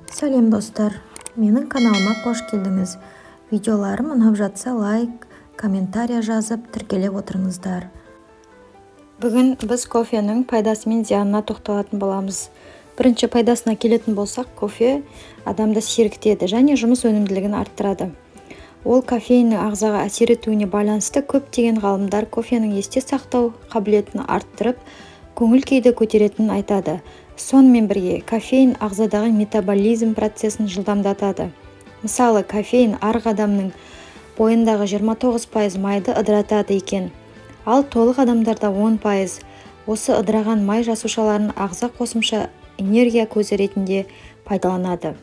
Сәлем достар, менің каналыма қош келдіңіз. Видеоларым ұнап жатса лайк, комментария жазып тіркелеп отырыңыздар. Бүгін біз кофенің пайдасы мен зиянына тоқталатын боламыз. Бірінші пайдасына келетін болсақ, кофе адамды сергітеді және жұмыс өнімділігін арттырады. Ол кофеиннің ағзаға әсер етуіне байланысты көптеген ғалымдар кофенің есте сақтау қабілетін арттырып, көңіл күйді көтеретінін айтады. Сонымен бірге, кофеин ағзадағы метаболизм процесін жылдамдатады. Мысалы, кофеин арық адамның бойындағы 29% майды ыдыратады екен, ал толық адамдарда 10%. Осы ыдыраған май жасушаларын ағза қосымша энергия көзі ретінде пайдаланады.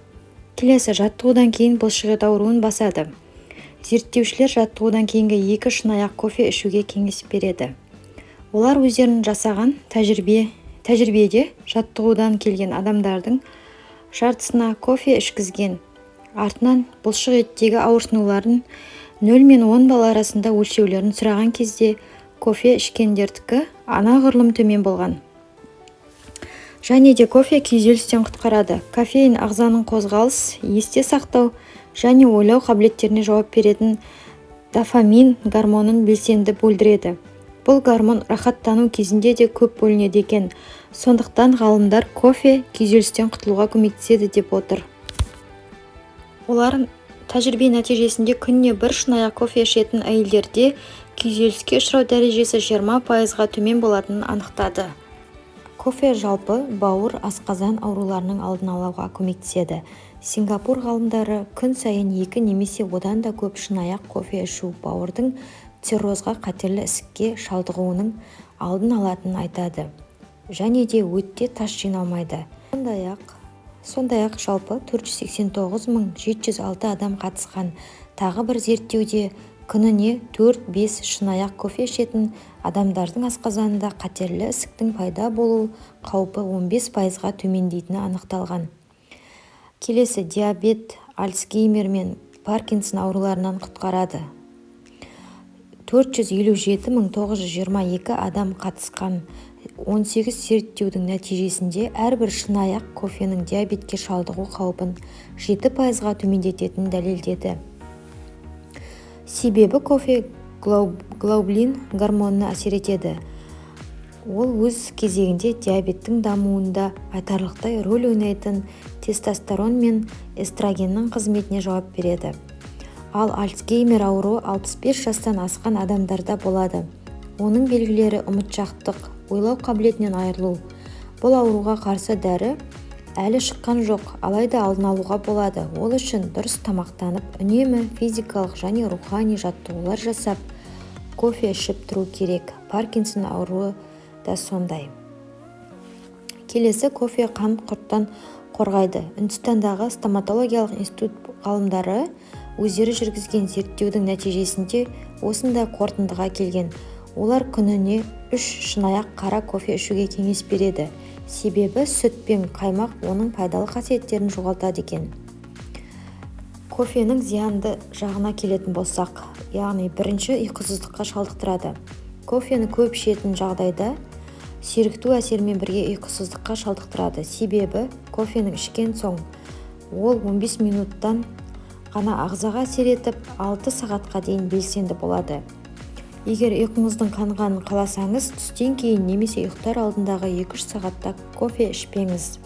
Келесі, жаттығудан кейін бұлшықет ауруын басады. Зерттеушілер жаттығудан кейінгі 2 шынаяқ кофе ішуге кеңес береді. Олар өздерінің жасаған тәжірибеде жаттығудан келген адамдардың жартысына кофе ішкізген. Артынан бұлшық еттегі ауырсынуларын 0 мен 10 балл арасында өлшеулерін сұраған кезде кофе ішкендердікі анағұрлым төмен болған. Және де кофе күйзелістен құтқарады. Кофеин ағзаның қозғалыс, есте сақтау және ойлау қабілеттеріне жауап беретін дофамин гормонын белсенді бөлдіреді. Бұл гормон рахаттану кезінде де көп бөлінеді екен. Сондықтан ғалымдар кофе күйзелістен құтылуға көмектеседі деп отыр. Олар тәжірибе нәтижесінде күніне 1 шынаяқ кофе ішетін әйелдерде күйзеліске ұшырау дәрежесі 20%-ға төмен болатынын анықтады. Кофе жалпы бауыр, асқазан ауруларының алдын алуға көмектеседі. Сингапур ғалымдары күн сайын 2 немесе одан да көп шынаяқ кофе ішу бауырдың циррозға қатерлі ісікке шалдығуының алдын алатынын айтады. Және де өтте тас жиналмайды. Сондай-ақ жалпы 489.706 адам қатысқан. Тағы бір зерттеуде күніне 4-5 шынаяқ кофе ішетін адамдардың асқазанында қатерлі ісіктің пайда болу қаупі 15%-ға төмендейтіні анықталған. Келесі, диабет, Альцгеймер мен Паркинсон ауруларынан құтқарады. 457.922 адам қатысқан. 18 зерттеудің нәтижесінде әрбір шынаяқ кофенің диабетке шалдығу қаупін 7%-ға төмендететінін дәлелдеді. Себебі кофе глобулин гормонына әсер етеді. Ол өз кезегінде диабеттің дамуында айтарлықтай рөл ойнайтын тестостерон мен эстрогеннің қызметіне жауап береді. Ал Альцгеймер ауруы 65 жастан асқан адамдарда болады. Оның белгілері ұмытшақтық, ойлау қабілетінен айырылу. Бұл ауруға қарсы дәрі әлі шыққан жоқ, алайда алдын алуға болады. Ол үшін дұрыс тамақтанып, үнемі физикалық және рухани жаттығулар жасап, кофе ішіп тұру керек. Паркинсон ауруы да сондай. Келесі, кофе қан құрттан қорғайды. Үндістандағы стоматологиялық институт ғалымдары өздері жүргізген зерттеудің нәтижесінде осындай қорытындыға келген. Олар күніне 3 шынаяқ қара кофе ішуге кеңес береді. Себебі сүт пен қаймақ оның пайдалы қасиеттерін жоғалтады екен. Кофенің зиянды жағына келетін болсақ, яғни бірінші ұйқысыздыққа шалдықтырады. Кофені көп ішетін жағдайда сергіту әсерімен бірге ұйқысыздыққа шалдықтырады. Себебі кофенің ішкен соң ол 15 минуттан ғана ағзаға әсер етіп 6 сағатқа дейін белсенді болады. Егер ұйқыңыздың қанғанын қаласаңыз, түстен кейін немесе ұйықтар алдындағы 2-3 сағатта кофе ішпеңіз.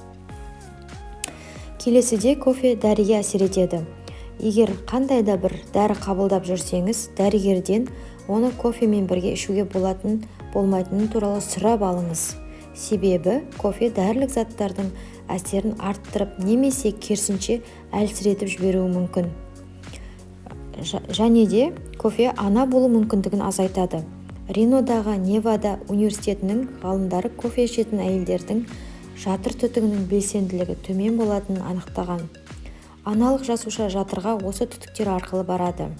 Келесіде кофе дәріге әсер етеді. Егер қандай да бір дәрі қабылдап жүрсеңіз, дәрігерден оны кофемен бірге ішуге болмайтыны туралы сұрап алыңыз. Себебі кофе дәрілік заттардың әсерін арттырып немесе керісінше әлсіретіп жіберуі мүмкін. Және де кофе ана болу мүмкіндігін азайтады. Ринодағы Невада университетінің ғалымдары кофе ішетін әйелдердің жатыр түтігінің белсенділігі төмен болатынын анықтаған. Аналық жасуша жатырға осы түтіктер арқылы барады.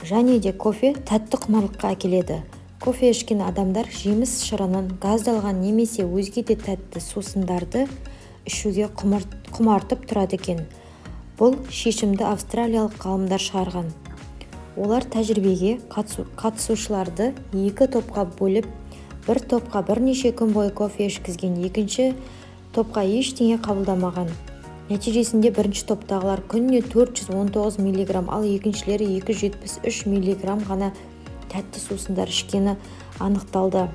Және де кофе тәтті құмарлыққа әкеледі. Кофе ішкен адамдар жеміс шырынын, газдалған немесе өзге де тәтті сусындарды ішуге құмартып тұрады екен. Бұл шешімді австралиялық ғалымдар шығарған. Олар тәжірибеге қатысушыларды 2 топқа бөліп, бір топқа бірнеше күн бойы кофе ішкізген, екінші топқа ештеңе қабылдамаған. Нәтижесінде бірінші топтағылар күніне 419 мг, ал екіншілері 273 мг ғана тәтті сусындар ішкені анықталды.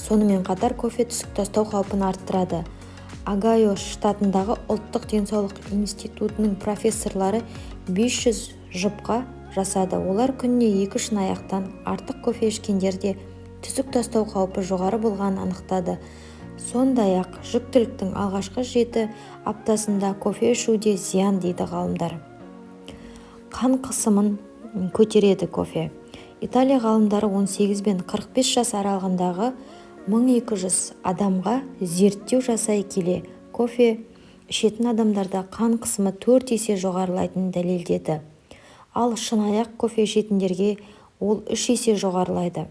Сонымен қатар кофе түсік тастау қаупін арттырады. Огайо штатындағы ұлттық денсаулық институтының профессорлары 500 жұпқа жасады. Олар күніне 2 шынаяқтан артық кофе ішкендерде түсік тастау қаупі жоғары болғанын анықтады. Сондай-ақ жүктіліктің алғашқы 7 аптасында кофе ішуде зиян дейді ғалымдар. Қан қысымын көтереді кофе. Италия ғалымдары 18 бен 45 жас аралығындағы 1200 адамға зерттеу жасай келе, кофе ішетін адамдарда қан қысымы 4 есе жоғарылайтынын дәлелдеді. Ал шынаяқ кофе ішетіндерге ол 3 есе жоғарылайды.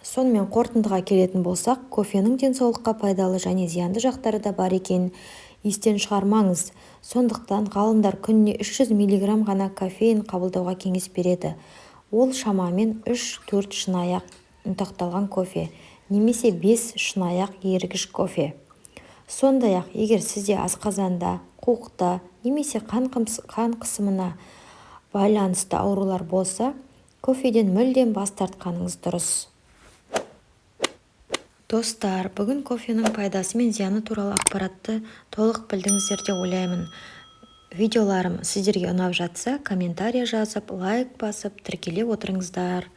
Сонымен қорытындыға келетін болсақ, кофенің денсаулыққа пайдалы және зиянды жақтары да бар екенін естен шығармаңыз. Сондықтан ғалымдар күніне 300 мг ғана кофеин қабылдауға кеңес береді. Ол шамамен 3-4 шынаяқ ұнтақталған кофе, немесе 5 шынаяқ ерігіш кофе. Сондай-ақ, егер сізде асқазанда, қуықта, немесе қан қысымына байланысты аурулар болса, кофеден мүлдем бас тартқаныңыз дұрыс. Достар, бүгін кофенің пайдасы мен зияны туралы ақпаратты толық білдіңіздер деп ойлаймын. Видеоларым сіздерге ұнап жатса, комментария жазып, лайк басып, тіркеле отырыңыздар.